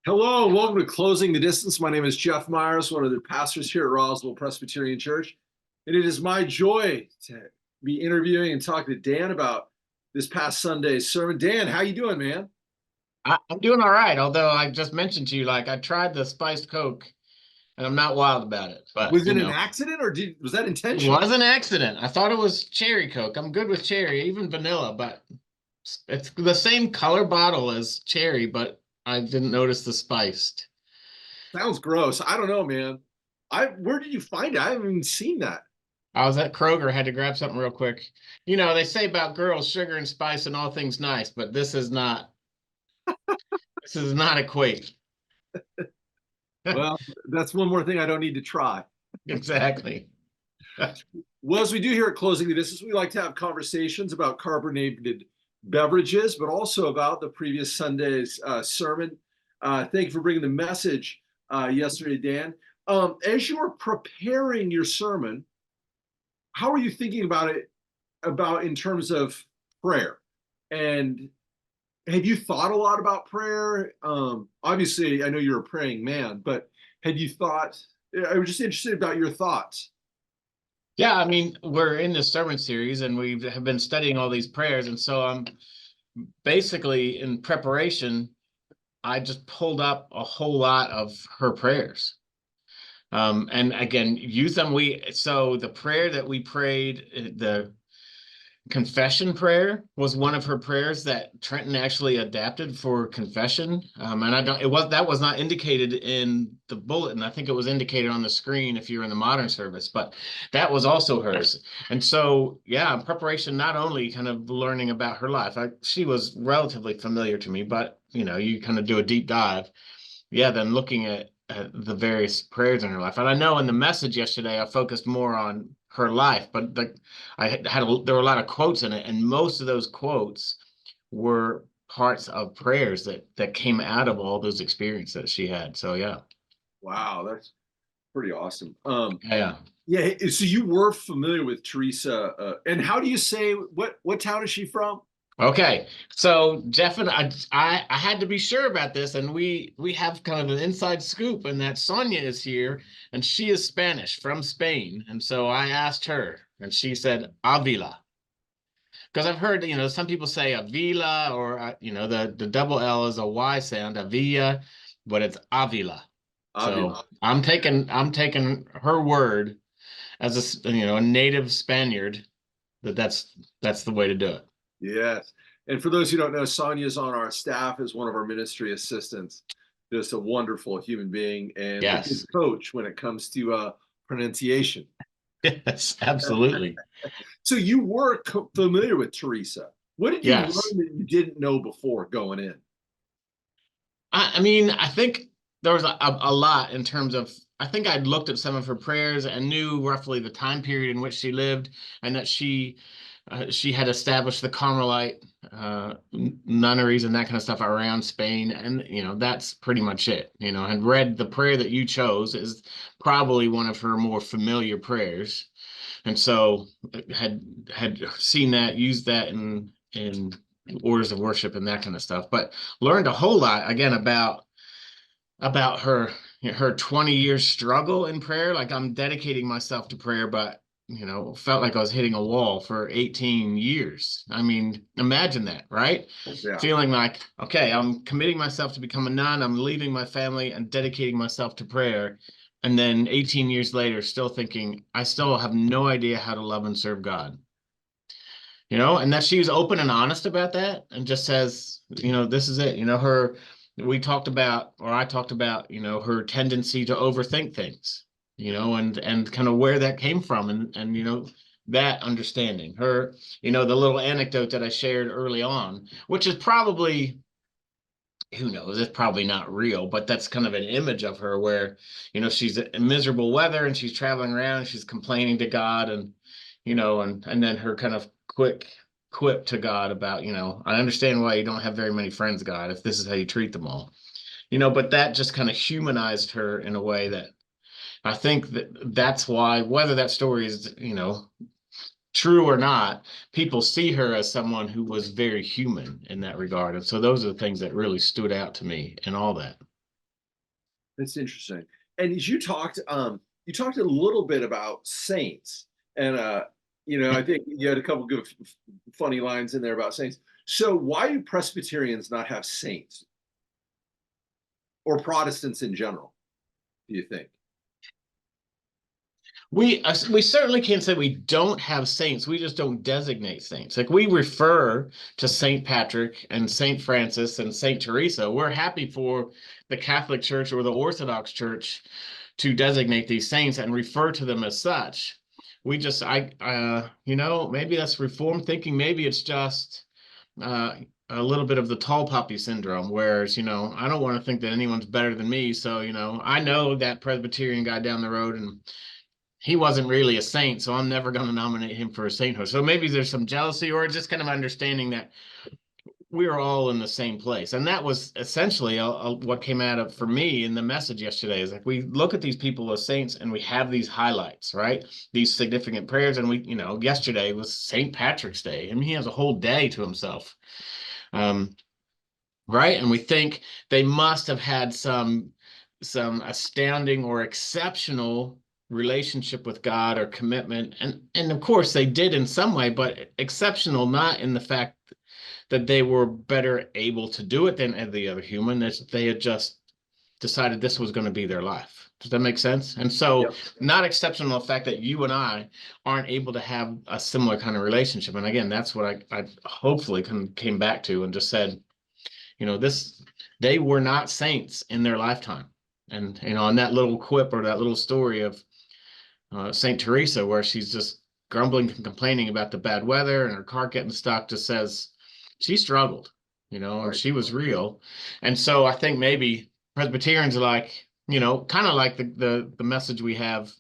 Hello, and welcome to Closing the Distance. My name is Jeff Meyers, one of the pastors here at Roswell Presbyterian Church, and it is my joy to be interviewing and talking to Dan about this past Sunday's sermon. Dan, how you doing, man? I'm doing all right, although I just mentioned to you, like I tried the spiced Coke and I'm not wild about it, but Was it an accident or was that it intentional? was an accident. I thought it was cherry Coke. I'm good with cherry, even vanilla, but it's the same color bottle as cherry, but I didn't notice the spiced. Sounds gross. I don't know, man. Where did you find it? I haven't even seen that. I was at Kroger, had to grab something real quick. You know, they say about girls, sugar and spice and all things nice, but this is not equate. Well, that's one more thing I don't need to try. Exactly. Well, as we do here at Closing the Distance, we like to have conversations about carbonated beverages, but also about the previous Sunday's sermon. Thank you for bringing the message yesterday, Dan. As you were preparing your sermon, how are you thinking about it, about in terms of prayer? And have you thought a lot about prayer? Obviously, I know you're a praying man, but had you thought, I was just interested about your thoughts. Yeah, I mean, we're in this sermon series and we have been studying all these prayers. And so I'm basically in preparation, I just pulled up a whole lot of her prayers. And again, use them. So the prayer that we prayed, the confession prayer was one of her prayers that Trenton actually adapted for confession. And I don't, it was, that was not indicated in the bulletin. I think it was indicated on the screen if you're in the modern service, but that was also hers. And so, yeah, in preparation, not only kind of learning about her life, she was relatively familiar to me, but you kind of do a deep dive. Yeah, then looking at the various prayers in her life. And I know in the message yesterday, I focused more on her life, but there were a lot of quotes in it, and most of those quotes were parts of prayers that came out of all those experiences that she had. So yeah. Wow, that's pretty awesome. Yeah. Yeah, so you were familiar with Teresa, and how do you say what town is she from? Okay, so Jeff and I had to be sure about this, and we have kind of an inside scoop, and that Sonia is here, and she is Spanish from Spain, and so I asked her, and she said Avila, because I've heard some people say Avila, or the double L is a Y sound, Avila, but it's Avila. So Avila. I'm taking her word as a native Spaniard that's the way to do it. Yes. And for those who don't know, Sonia's on our staff as one of our ministry assistants. Just a wonderful human being and a good Yes. coach when it comes to pronunciation. Yes, absolutely. So you were familiar with Teresa. What did you learn Yes. that you didn't know before going in? I mean, I think there was a lot in terms of, I think I'd looked at some of her prayers and knew roughly the time period in which she lived, and that she had established the Carmelite nunneries and that kind of stuff around Spain. And, that's pretty much it. And read the prayer that you chose is probably one of her more familiar prayers. And so had seen that, used that in orders of worship and that kind of stuff, but learned a whole lot again about her 20 years struggle in prayer. Like I'm dedicating myself to prayer, but felt like I was hitting a wall for 18 years. I mean, imagine that, right? Yeah. Feeling like, okay, I'm committing myself to become a nun, I'm leaving my family and dedicating myself to prayer. And then 18 years later, still thinking, I still have no idea how to love and serve God. And that she was open and honest about that and just says, this is it. We talked about, or I talked about, her tendency to overthink things, and kind of where that came from, and that understanding her, the little anecdote that I shared early on, which is probably, who knows, it's probably not real, but that's kind of an image of her where, she's in miserable weather and she's traveling around and she's complaining to God, and then her kind of quick quip to God about, I understand why you don't have very many friends, God, if this is how you treat them all. But that just kind of humanized her in a way that I think that's why, whether that story is, true or not, people see her as someone who was very human in that regard. And so those are the things that really stood out to me in all that. That's interesting. And as you talked a little bit about saints, and I think you had a couple good, funny lines in there about saints. So why do Presbyterians not have saints, or Protestants in general? Do you think? We certainly can't say we don't have saints. We just don't designate saints. Like we refer to Saint Patrick and Saint Francis and Saint Teresa. We're happy for the Catholic Church or the Orthodox Church to designate these saints and refer to them as such. We just, maybe that's Reformed thinking. Maybe it's just uh, a little bit of the tall poppy syndrome, whereas, I don't want to think that anyone's better than me. So, I know that Presbyterian guy down the road and he wasn't really a saint, so I'm never going to nominate him for a sainthood. So maybe there's some jealousy or just kind of understanding that we're all in the same place. And that was essentially what came out of for me in the message yesterday is like we look at these people as saints and we have these highlights, right? These significant prayers. And yesterday was St. Patrick's Day. I mean, he has a whole day to himself. Right? And we think they must have had some astounding or exceptional relationship with God or commitment. And of course they did in some way, but exceptional not in the fact that they were better able to do it than the other human, that they had just decided this was going to be their life. Does that make sense? And so Yep. not exceptional the fact that you and I aren't able to have a similar kind of relationship. And again, that's what I hopefully came back to and just said, they were not saints in their lifetime. And, on that little quip or that little story of St. Teresa, where she's just grumbling and complaining about the bad weather and her car getting stuck, just says she struggled, and Right. she was real. And so I think maybe Presbyterians are like, kind of like the message we have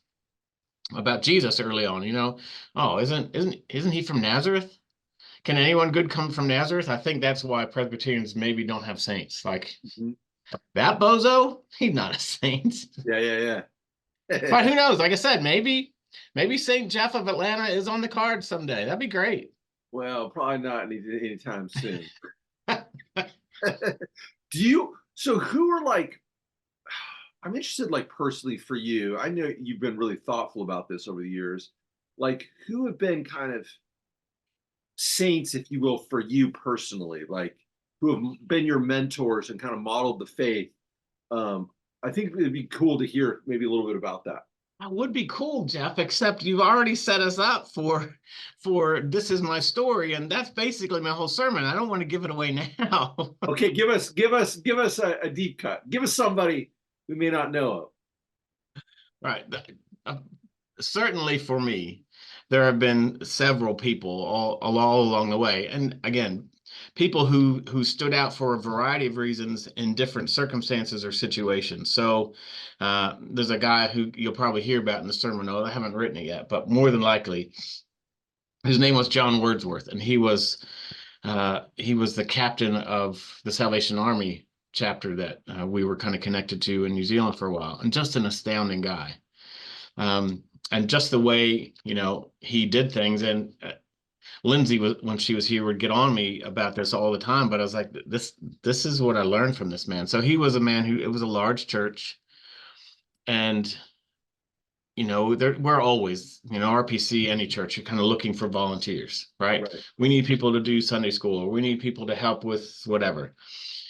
about Jesus early on, oh, isn't he from Nazareth? Can anyone good come from Nazareth? I think that's why Presbyterians maybe don't have saints. Like Mhm. that bozo, he's not a saint. Yeah, yeah, yeah. But who knows? Like I said, maybe Saint Jeff of Atlanta is on the card someday. That'd be great. Well, probably not anytime soon. So who are like, I'm interested, like personally for you, I know you've been really thoughtful about this over the years. Like, who have been kind of saints, if you will, for you personally, like who have been your mentors and kind of modeled the faith? Um, I think it'd be cool to hear maybe a little bit about that. That would be cool, Jeff, except you've already set us up for this is my story, and that's basically my whole sermon. I don't want to give it away now. Okay, give us a deep cut. Give us somebody we may not know of. Right. Uh, Certainly for me, there have been several people all along the way. And again, people who stood out for a variety of reasons in different circumstances or situations. So there's a guy who you'll probably hear about in the sermon. Oh, I haven't written it yet, but more than likely, his name was John Wordsworth, and he was the captain of the Salvation Army chapter that we were kind of connected to in New Zealand for a while, and just an astounding guy. And just the way, he did things. And Lindsay was, when she was here, would get on me about this all the time. But I was like, this is what I learned from this man. So he was a man it was a large church. And, we're always, RPC, any church, you're kind of looking for volunteers, right? Right. We need people to do Sunday school, or we need people to help with whatever.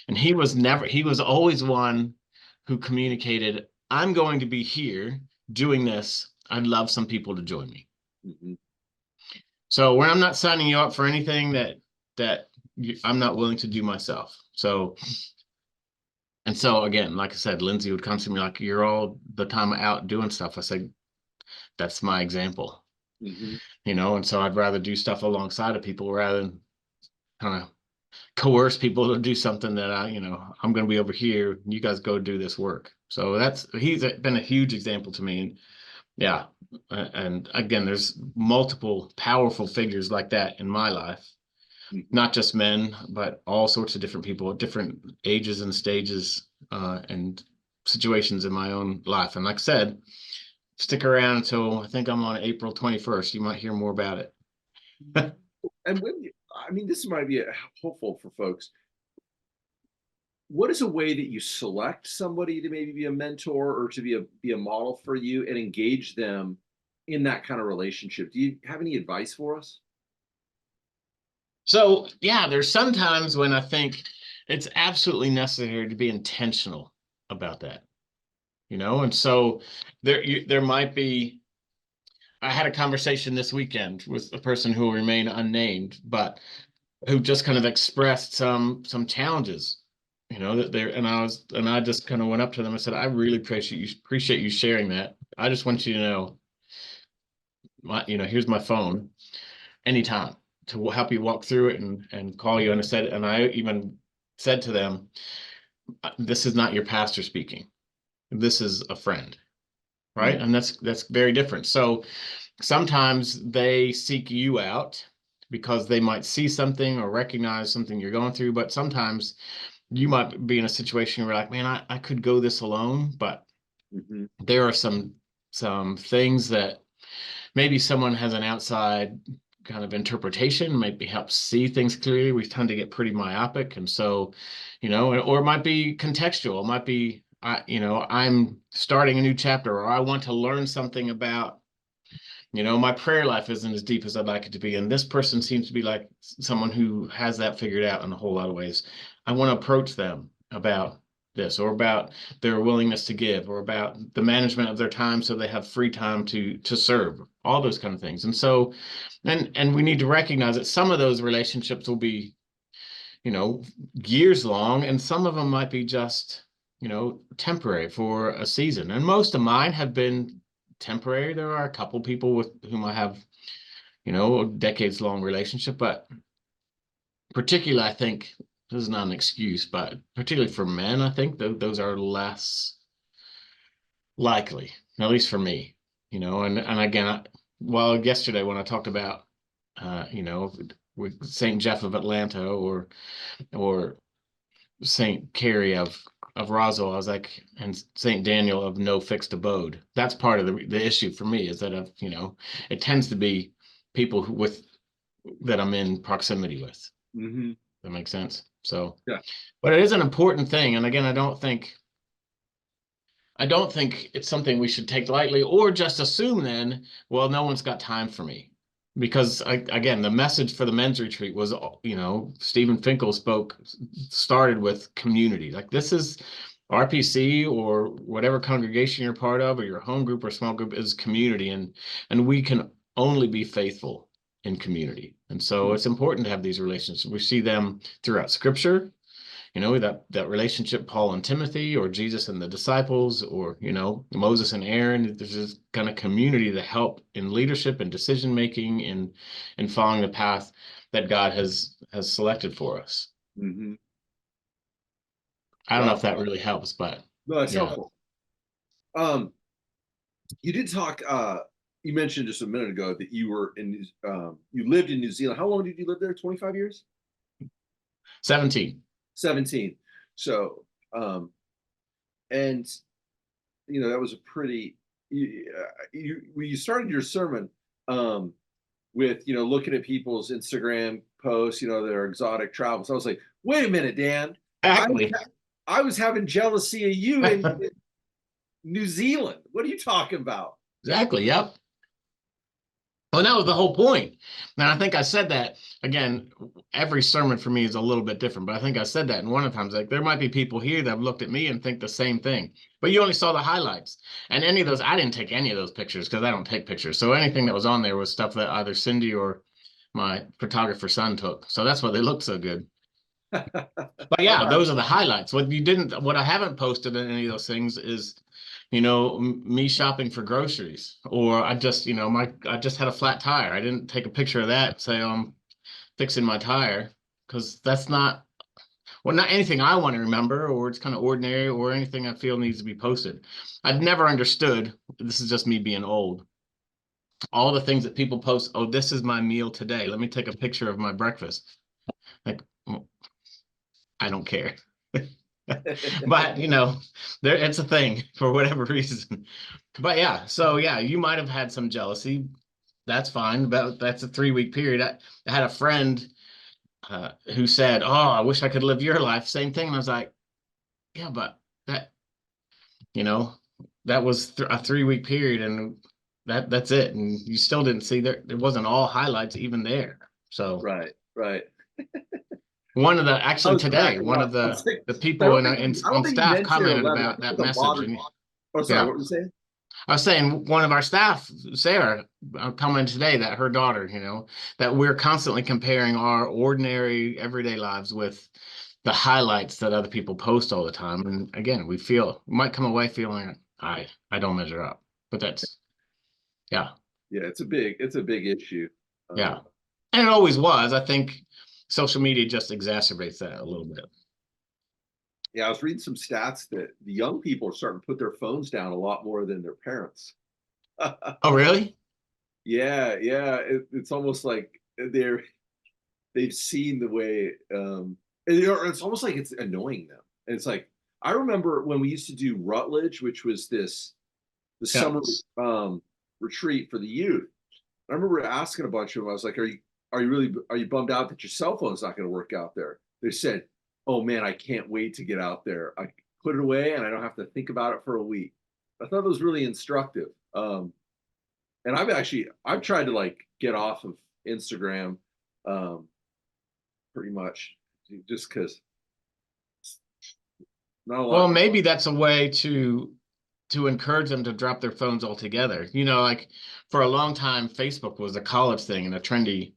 And he was always one who communicated, I'm going to be here doing this. I'd love some people to join me. Mm-hmm. So when I'm not signing you up for anything that I'm not willing to do myself. So again, like I said, Lindsay would come to me like, you're all the time out doing stuff. I said, that's my example, Mm-hmm. and so I'd rather do stuff alongside of people rather than kind of coerce people to do something that I'm going to be over here. You guys go do this work. So he's been a huge example to me. Yeah. And again, there's multiple powerful figures like that in my life, Mm-hmm. not just men, but all sorts of different people at different ages and stages and situations in my own life. And like I said, stick around until I think I'm on April 21st. You might hear more about it. And I mean, this might be hopeful for folks. what is a way that you select somebody to maybe be a mentor or to be a model for you and engage them in that kind of relationship? Do you have any advice for us? So yeah, there's sometimes when I think it's absolutely necessary to be intentional about that, and so there might be. I had a conversation this weekend with a person who will remain unnamed, but who just kind of expressed some challenges, that there, and I just kind of went up to them and said, I really appreciate you sharing that. I just want you to know, here's my phone anytime to help you walk through it and call you. And I even said to them, this is not your pastor speaking. This is a friend, right? Mm. And that's very different. So sometimes they seek you out because they might see something or recognize something you're going through, but sometimes you might be in a situation where, like, man, I could go this alone, but Mhm. there are some things that maybe someone has an outside kind of interpretation, maybe helps see things clearly. We tend to get pretty myopic, and so, or it might be contextual. It might be, I'm starting a new chapter, or I want to learn something about, my prayer life isn't as deep as I'd like it to be, and this person seems to be like someone who has that figured out in a whole lot of ways. I want to approach them about this, or about their willingness to give, or about the management of their time so they have free time to serve, all those kind of things. And so, and we need to recognize that some of those relationships will be, you know, years long, and some of them might be just, temporary for a season. And most of mine have been temporary. There are a couple people with whom I have, a decades long relationship, but particularly, I think this is not an excuse, but particularly for men, I think those are less likely, at least for me, and again, well, yesterday when I talked about, with St. Jeff of Atlanta, or St. Carrie of Roswell, I was like, and St. Daniel of No Fixed Abode. That's part of the issue for me, is that, it tends to be people that I'm in proximity with. Mhm. That makes sense. So, Yeah. but it is an important thing. And again, I don't think it's something we should take lightly, or just assume then, well, no one's got time for me. Because again, the message for the men's retreat was, Stephen Finkel started with community. Like, this is RPC, or whatever congregation you're part of, or your home group or small group, is community. And we can only be faithful in community. And so Mm. it's important to have these relationships. We see them throughout scripture, that relationship, Paul and Timothy, or Jesus and the disciples, or, Moses and Aaron. There's this kind of community that help in leadership and decision making, in following the path that God has selected for us. Mhm. I don't know Wow. if that really helps, but No, that's yeah. helpful. Um, you did talk. You mentioned just a minute ago that you lived in New Zealand. How long did you live there? 25 years? 17. 17. So, and that was a pretty. When you started your sermon, um, with looking at people's Instagram posts, their exotic travels. I was like, wait a minute, Dan. I was, Exactly. I was having jealousy of you in New Zealand. What are you talking about? Exactly. Yep. Well, that was the whole point. And I think I said that again. Every sermon for me is a little bit different, but I think I said that in one of the times. Like, there might be people here that have looked at me and think the same thing, but you only saw the highlights. And any of those, I didn't take any of those pictures because I don't take pictures. So anything that was on there was stuff that either Cindy or my photographer son took. So that's why they look so good. But All yeah, right. those are the highlights. What I haven't posted in any of those things is, me shopping for groceries, or I just had a flat tire. I didn't take a picture of that and say, oh, I'm fixing my tire, because that's not, well, not anything I want to remember, or it's kind of ordinary, or anything I feel needs to be posted. I've never understood, this is just me being old, all the things that people post. Oh, this is my meal today. Let me take a picture of my breakfast. Like, well, I don't care. But there, it's a thing for whatever reason. But yeah, so yeah, you might have had some jealousy. That's fine. But that's a 3 week period. I had a friend who said, oh, I wish I could live your life. Same thing. And I was like, yeah, but that, you know, that was a 3 week period, and that's it. And you still didn't see there. It wasn't all highlights even there. So Right, right. one of the I actually was today, cracking one up. of I was like, the I people don't think I don't on think he staff meant 10 or commented 11. I about think that it's a message, modern. and Oh, sorry. yeah, What were you saying? I was saying one of our staff, Sarah, commented today that her daughter, that we're constantly comparing our ordinary everyday lives with the highlights that other people post all the time. And again, we might come away feeling I don't measure up. But that's yeah, Yeah, it's a big issue. yeah. And it always was. I think social media just exacerbates that a little bit. Yeah, I was reading some stats that the young people are starting to put their phones down a lot more than their parents. Oh, really? Yeah, yeah. It's almost like they've seen the way it's almost like it's annoying them. And it's like I remember when we used to do Rutledge, which was the Yeah. summer retreat for the youth. I remember asking a bunch of them, I was like, are you bummed out that your cell phone's not going to work out there? They said, oh man, I can't wait to get out there. I put it away and I don't have to think about it for a week. I thought it was really instructive. And I've tried to like get off of Instagram um, pretty much just because not a Well, lot. maybe that's a way to encourage them to drop their phones altogether. Like for a long time, Facebook was a college thing and a trendy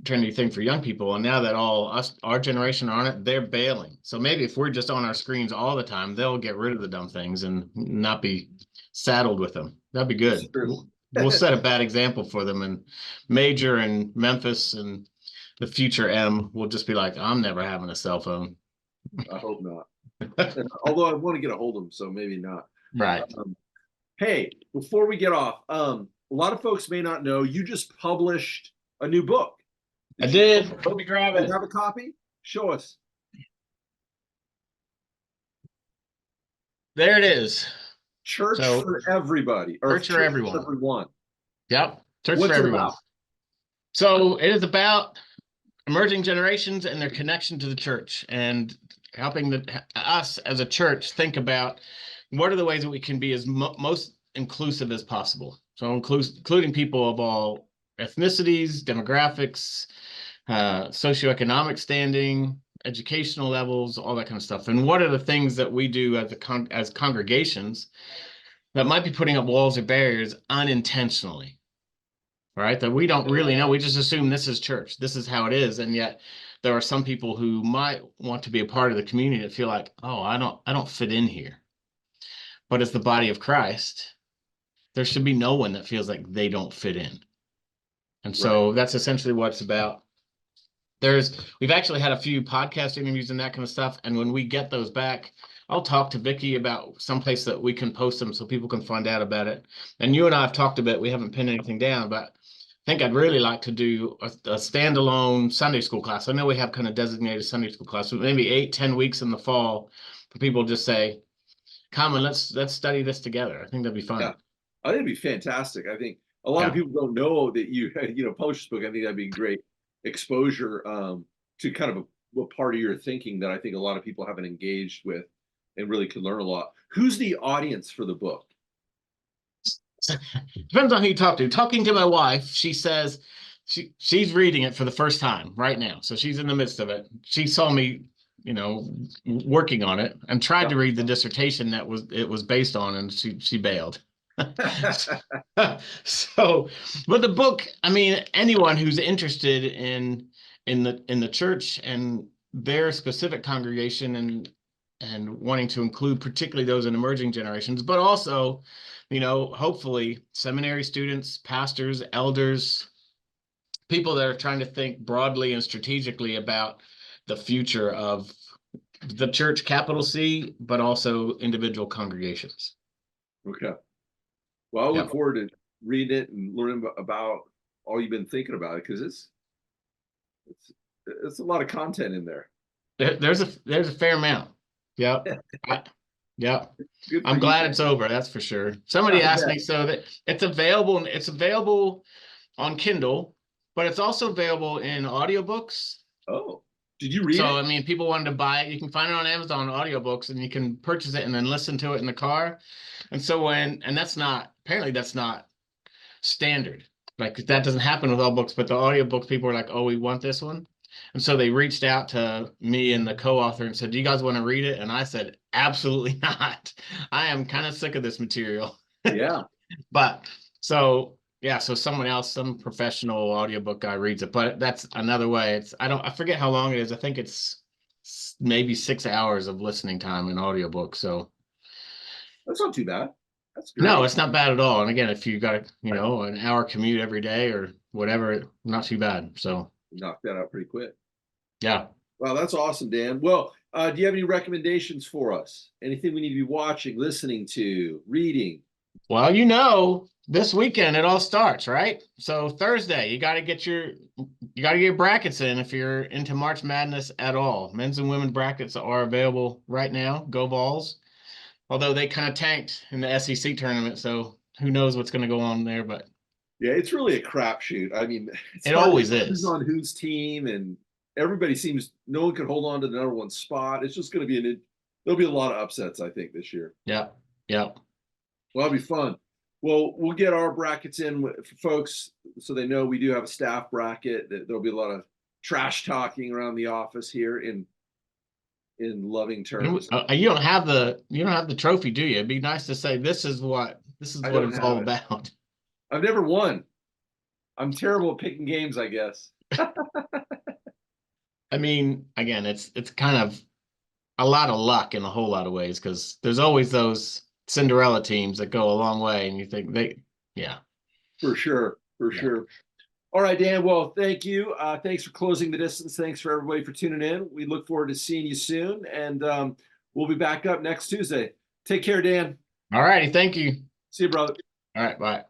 thing for young people. And now that our generation are on it, they're bailing. So maybe if we're just on our screens all the time, they'll get rid of the dumb things and not be saddled with them. That'd be It's good. true. We'll set a bad example for them. And Major and Memphis and the future M will just be like, I'm never having a cell phone. I hope not. Although I want to get a hold of them, so maybe not. Right. Um, hey, before we get off, a lot of folks may not know you just published a new book. I You did. Let me grab you it. have a copy? Show us. There it is. Church So, for everybody, or church for church everyone. for everyone. Yep. Church for What's it everyone. about? So it is about emerging generations and their connection to the church and helping us as a church think about what are the ways that we can be as most inclusive as possible. So including people of all ethnicities, demographics, socioeconomic standing, educational levels, all that kind of stuff. And what are the things that we do as congregations that might be putting up walls or barriers unintentionally? Right? That we don't really know. We just assume this is church. This is how it is. And yet there are some people who might want to be a part of the community that feel like, oh, I don't fit in here. But as the body of Christ, there should be no one that feels like they don't fit in. And Right. so that's essentially what it's about. We've actually had a few podcast interviews and that kind of stuff. And when we get those back, I'll talk to Vicky about someplace that we can post them so people can find out about it. And you and I have talked a bit. We haven't pinned anything down, but I think I'd really like to do a standalone Sunday school class. I know we have kind of designated Sunday school class, but maybe 8-10 weeks in the fall for people to just say, come and let's study this together. I think that'd be Yeah. fun. I think it'd be fantastic. I think a lot of Yeah. people don't know that you published this book. I think that'd be great exposure to kind of a part of your thinking that I think a lot of people haven't engaged with and really could learn a lot. Who's the audience for the book? Depends on who you talk to. Talking to my wife, she says she's reading it for the first time right now. So she's in the midst of it. She saw me, working on it and tried to read the dissertation that it was based on, and she bailed. So, but the book, I mean, anyone who's interested in the church and their specific congregation and wanting to include particularly those in emerging generations, but also, hopefully seminary students, pastors, elders, people that are trying to think broadly and strategically about the future of the church, capital C, but also individual congregations. Okay. Well, I look Yep. forward to reading it and learning about all you've been thinking about it because it's a lot of content in there. There's a fair amount. Yep. Yep. Good for I'm you. glad it's over, that's for sure. Somebody asked me, so that it's available on Kindle, but it's also available in audiobooks. Oh, Did you read So, it? I mean, people wanted to buy it. You can find it on Amazon audiobooks, and you can purchase it and then listen to it in the car. And so apparently that's not standard. Like that doesn't happen with all books, but the audiobooks people are like, oh, we want this one. And so they reached out to me and the co-author and said, do you guys want to read it? And I said, absolutely not. I am kind of sick of this material. Yeah. But so yeah, so someone else, some professional audiobook guy reads it, but that's another way. I forget how long it is. I think it's maybe 6 hours of listening time in audiobook. So That's not too bad. That's no, great. it's not bad at all. And again, if you got an hour commute every day or whatever, not too bad. So Knock that out pretty quick. yeah. Wow, that's awesome, Dan. Well, do you have any recommendations for us? Anything we need to be watching, listening to, reading? Well, this weekend it all starts, right? So Thursday, you got to get brackets in if you're into March Madness at all. Men's and women brackets are available right now. Go Vols. Although they kind of tanked in the SEC tournament, so who knows what's going to go on there, but Yeah, it's really a crapshoot. I mean, it's it hard to always know who's is. on whose team, and everybody seems no one can hold on to the number one spot. It's just going to be there'll be a lot of upsets, I think, this year. Yeah. Yeah. Well, that'll be fun. Well, we'll get our brackets in for folks so they know we do have a staff bracket. There'll be a lot of trash talking around the office here in loving terms. You don't have the trophy, do you? It'd be nice to say this is what I don't it's have all it. about. I've never won. I'm terrible at picking games, I guess. I mean, again, it's kind of a lot of luck in a whole lot of ways because there's always those Cinderella teams that go a long way, and you think yeah, For sure, for yeah. sure. All right, Dan. Well, thank you. Thanks for closing the distance. Thanks for everybody for tuning in. We look forward to seeing you soon, and we'll be back up next Tuesday. Take care, Dan. All righty, thank you. See you, brother. All right, bye.